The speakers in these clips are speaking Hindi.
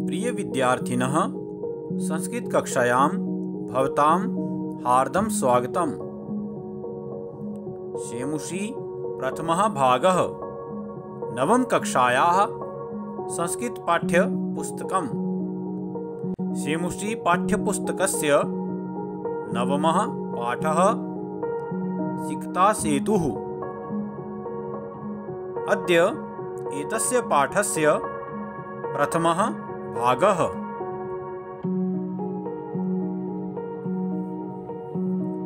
प्रिय विद्यार्थिनः, संस्कृत कक्षायां भवतां हार्दं स्वागतम्। शेमुषी प्रथमः भागः नवम कक्षायाः संस्कृत पाठ्यपुस्तकम्। शेमुषी पाठ्यपुस्तकस्य नवमः पाठः सिकतासेतुः। अद्य एतस्य पाठस्य प्रथमः भागः।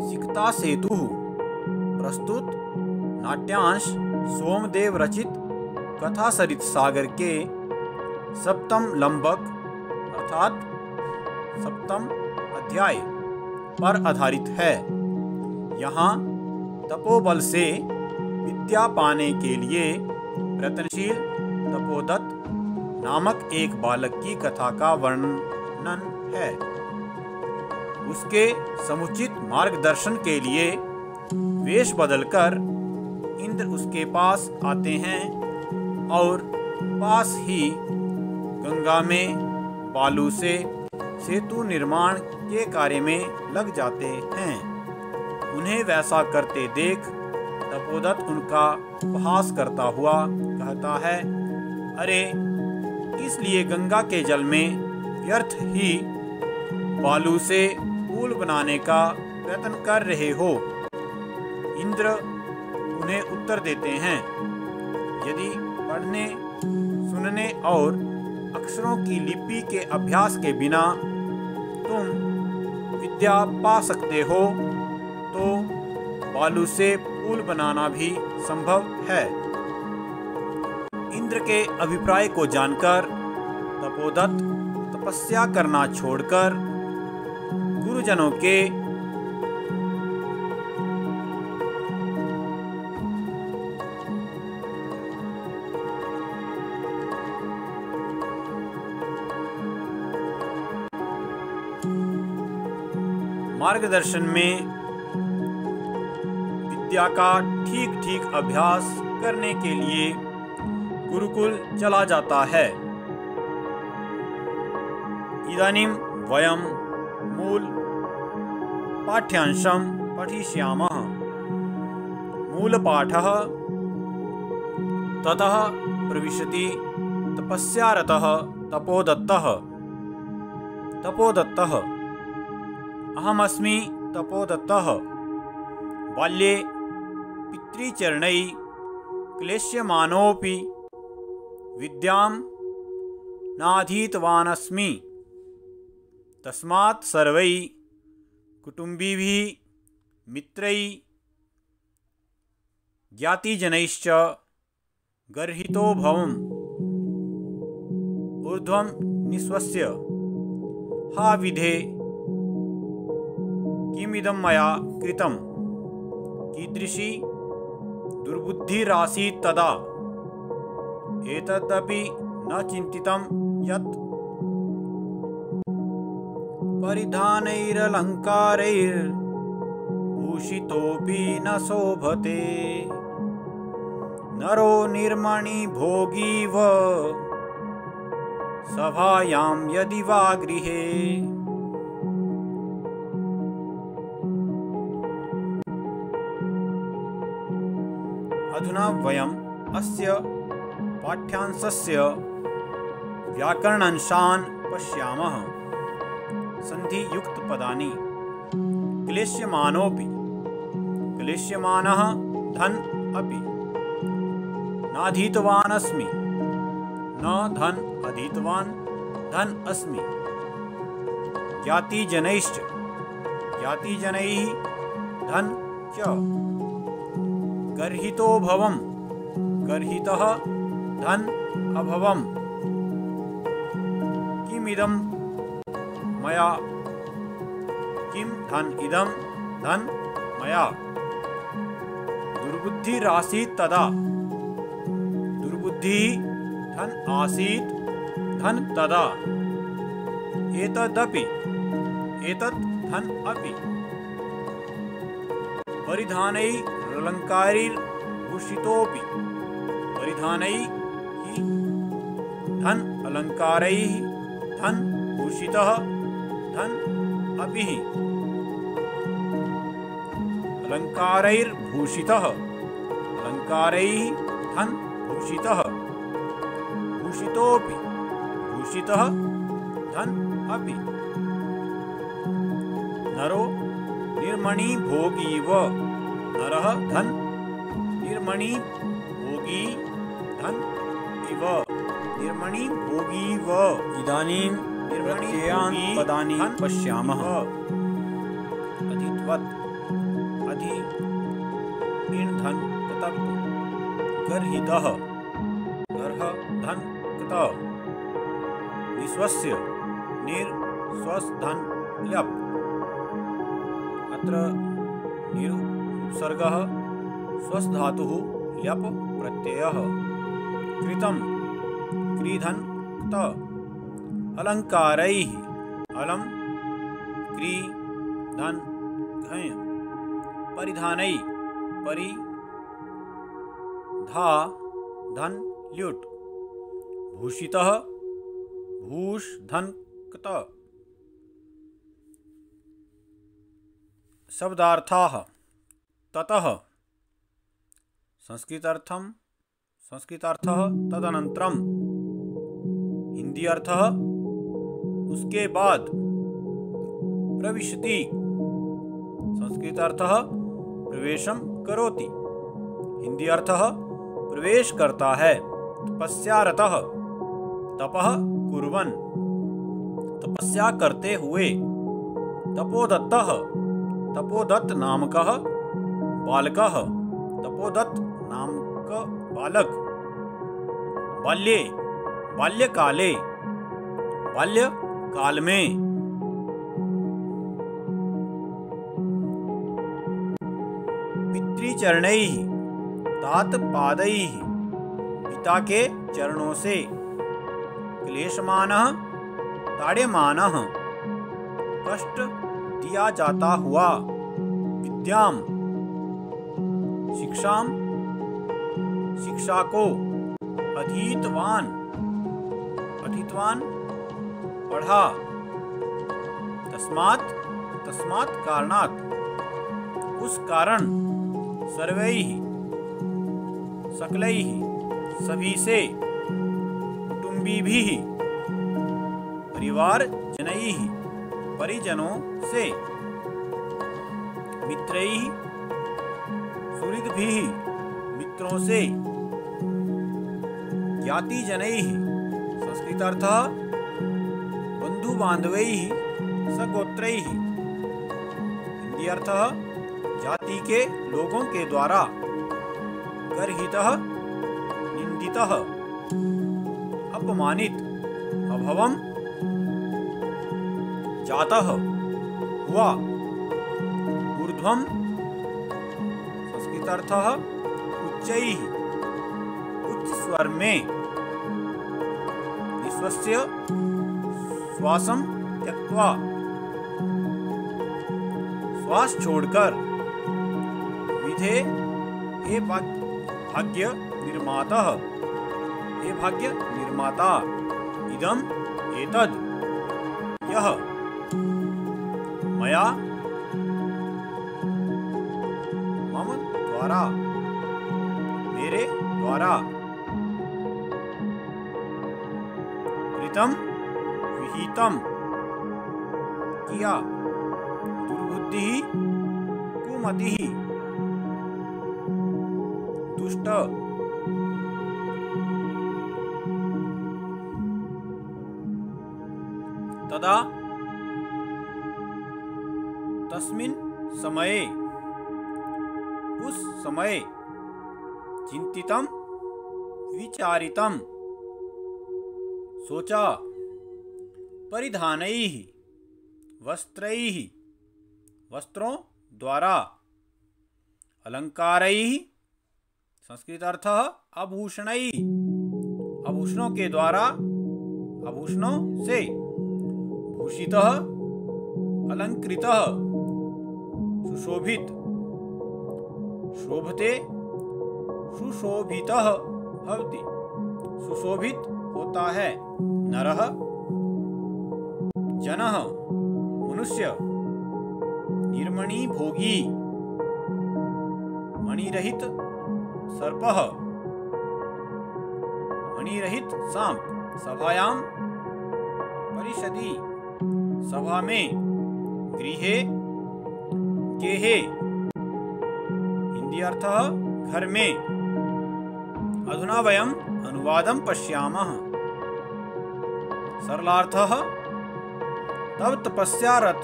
सिकतासेतुः प्रस्तुत नाट्यांश सोमदेव रचित कथा सरित सागर के सप्तम लंबक अर्थात सप्तम अध्याय पर आधारित है। यहाँ तपोबल से विद्या पाने के लिए प्रयत्नशील तपोदत्त नामक एक बालक की कथा का वर्णन है। उसके समुचित मार्गदर्शन के लिए वेश बदलकर इंद्र उसके पास आते हैं और पास ही गंगा में बालू से सेतु निर्माण के कार्य में लग जाते हैं। उन्हें वैसा करते देख तपोदत्त उनका उपहास करता हुआ कहता है, अरे इसलिए गंगा के जल में व्यर्थ ही बालू से पुल बनाने का प्रयत्न कर रहे हो। इंद्र उन्हें उत्तर देते हैं, यदि पढ़ने सुनने और अक्षरों की लिपि के अभ्यास के बिना तुम विद्या पा सकते हो तो बालू से पुल बनाना भी संभव है। इंद्र के अभिप्राय को जानकर तपोदत्त तपस्या करना छोड़कर गुरुजनों के मार्गदर्शन में विद्या का ठीक ठीक अभ्यास करने के लिए गुरुकुल चला जाता है। इदानीं वयं मूल पाठ्यांशं पठिष्यामः। मूलपाठः ततः प्रविशति तपस्यारतः तपोदत्तः। तपोदत्तः अहमस्मि तपोदत्तः। बाल्ये पितृचरणैः क्लेश्यमानोऽपि विद्यां नाधीतवानस्मि। तस्मात् सर्वैः कुटुम्बिभिः मित्रैः ज्ञातिजनैश्च गर्हितो भवम्। ऊर्ध्वं निःश्वस्य हा विधे किमिदं मया कृतं। कीदृशी दुर्बुद्धिरासीत् तदा। एतदपि न चिन्तितं यत् परिधानैरलङ्कारैर्भूषितोऽपि न शोभते। नरो निर्मणि भोगीव सभायां यदि वा गृहे। अधुना वयम् अस्य पाठ्यांशस्य व्याकरणांशान् पश्यामः। सन्धियुक्तपदानि। क्लेश्यमानोऽपि क्लेश्यमानः धन अपि। नाधीतवानस्मि न धन अधीतवान् धन अस्मि। ज्ञातिजनैश्च ज्ञातिजनैः धन च। गर्हितो भवम् गर्हितः धन अभवम्। किमिदं मया किं धन इदं धन मया। दुर्बुद्धिरासीत् तदा। दुर्बुद्धिः धन आसीत् धन तदा। एतदपि एतत् धन अपि। परिधानैः अलङ्कारैर्भूषितोऽपि परिधानैः धन अलंकारैः धन भूषितः धन अपि अलंकारैर्भूषितः अलंकारैः धन भूषितः भूषितोऽपि भूषितः धन अपि नरो निर्मणि भोगीव नरः धन निर्मणि भोगी धन इव निर्मणि भोगीव। इदानीं प्रत्ययान् पदानि पश्यामः। अधित्वत् अधि इण् धन कृतः गर्हितः गर्ह धन कृतः निस्वस्य निर् स्वस् धन ल्यप् अत्र निर् उपसर्गः स्वस् धातुः ल्यप् प्रत्ययः कृतं क्रीधन कृत अलंकारैः अलम क्री धन घय परिधानै परि धा धन ल्युट् भूषितः भूष धन कृत। शब्दार्थाः ततः संस्कृतार्थं संस्कृतार्थः तदनन्तरं हिंदी अर्थः उसके बाद प्रविशति संस्कृतार्थः प्रवेशं करोति हिंदी अर्थः प्रवेश करता है। तपस्यारतः तपः कुर्वन् तपस्या करते हुए तपोदत्तः तपोदत्त नामकः बालकः तपोदत्त नामक बालक बाल्ये बाल्यकाले बाल्यकाल में पितृचरणैः तात पादैः पिता के चरणों से क्लेशमानः ताड्यमानः कष्ट दिया जाता हुआ विद्याम शिक्षाम शिक्षा को अधीतवान अधीतवान पढ़ा तस्मात् तस्मात् कारणात् उस कारण सर्वैः सकलैः सभी से कुटुंबीभिः परिवार जनैः परिजनों से मित्रैः सुहृद्भिः मित्रों से ज्ञातिजनैः संस्कृतार्थः बंधु बांधवैः सगोत्रैः हिंदी अर्थः जाति के लोगों के द्वारा गर्हितः निंदितः अपमानित अभवम जातः हुआ ऊर्ध्वम संस्कृतार्थः उच्चैः उच्च स्वर में निस्वस्य श्वासं त्यक्त्वा श्वास छोड़कर विधे हे भाग्य निर्माता हे भाग्य निर्माता इदम एतद यह मया मम द्वारा मेरे द्वारा कृतम विहितम किया दुर्बुद्धि कुमति दुष्ट तदा तस्मिन् समये उस समय चिंतितम विचारितम सोचा परिधानैः वस्त्रैः वस्त्रों द्वारा अलंकारैः संस्कृतार्थः आभूषणैः आभूषणों के द्वारा आभूषणों से भूषितः अलंकृतः सुशोभित शोभते सुशोभितः भवति सुशोभित होता है। नरः जनः मनुष्य, निर्मणि भोगी, मणिरहित सर्पः, मणिरहित सांप, सभायां परिषदि, सभा में, गृहे गेहे, हिंदी अर्थ घर में। अधुना वयम् अनुवादं पश्यामः। सरलार्थः तब तपस्यारत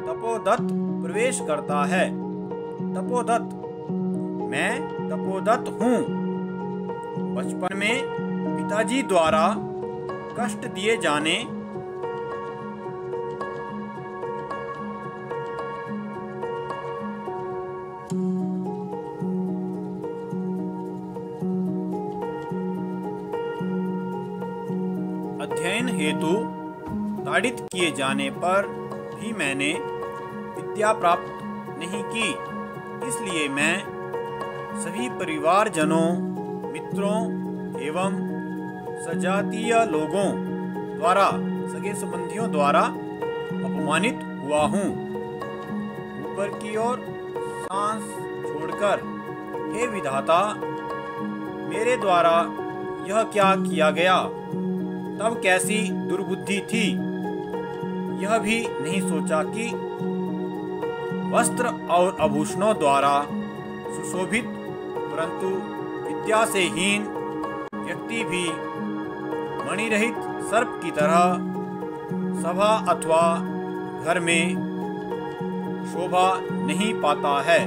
तपोदत्त प्रवेश करता है। तपोदत्त, मैं तपोदत्त हूँ। बचपन में पिताजी द्वारा कष्ट दिए जाने अध्ययन हेतु ताड़ित किए जाने पर भी मैंने विद्या प्राप्त नहीं की, इसलिए मैं सभी परिवारजनों, मित्रों एवं सजातीय लोगों द्वारा, सगे संबंधियों द्वारा अपमानित हुआ हूँ। ऊपर की ओर सांस छोड़कर, हे विधाता, मेरे द्वारा यह क्या किया गया? तब कैसी दुर्बुद्धि थी, यह भी नहीं सोचा कि वस्त्र और आभूषणों द्वारा सुशोभित परंतु विद्या से हीन व्यक्ति भी मणिरहित सर्प की तरह सभा अथवा घर में शोभा नहीं पाता है।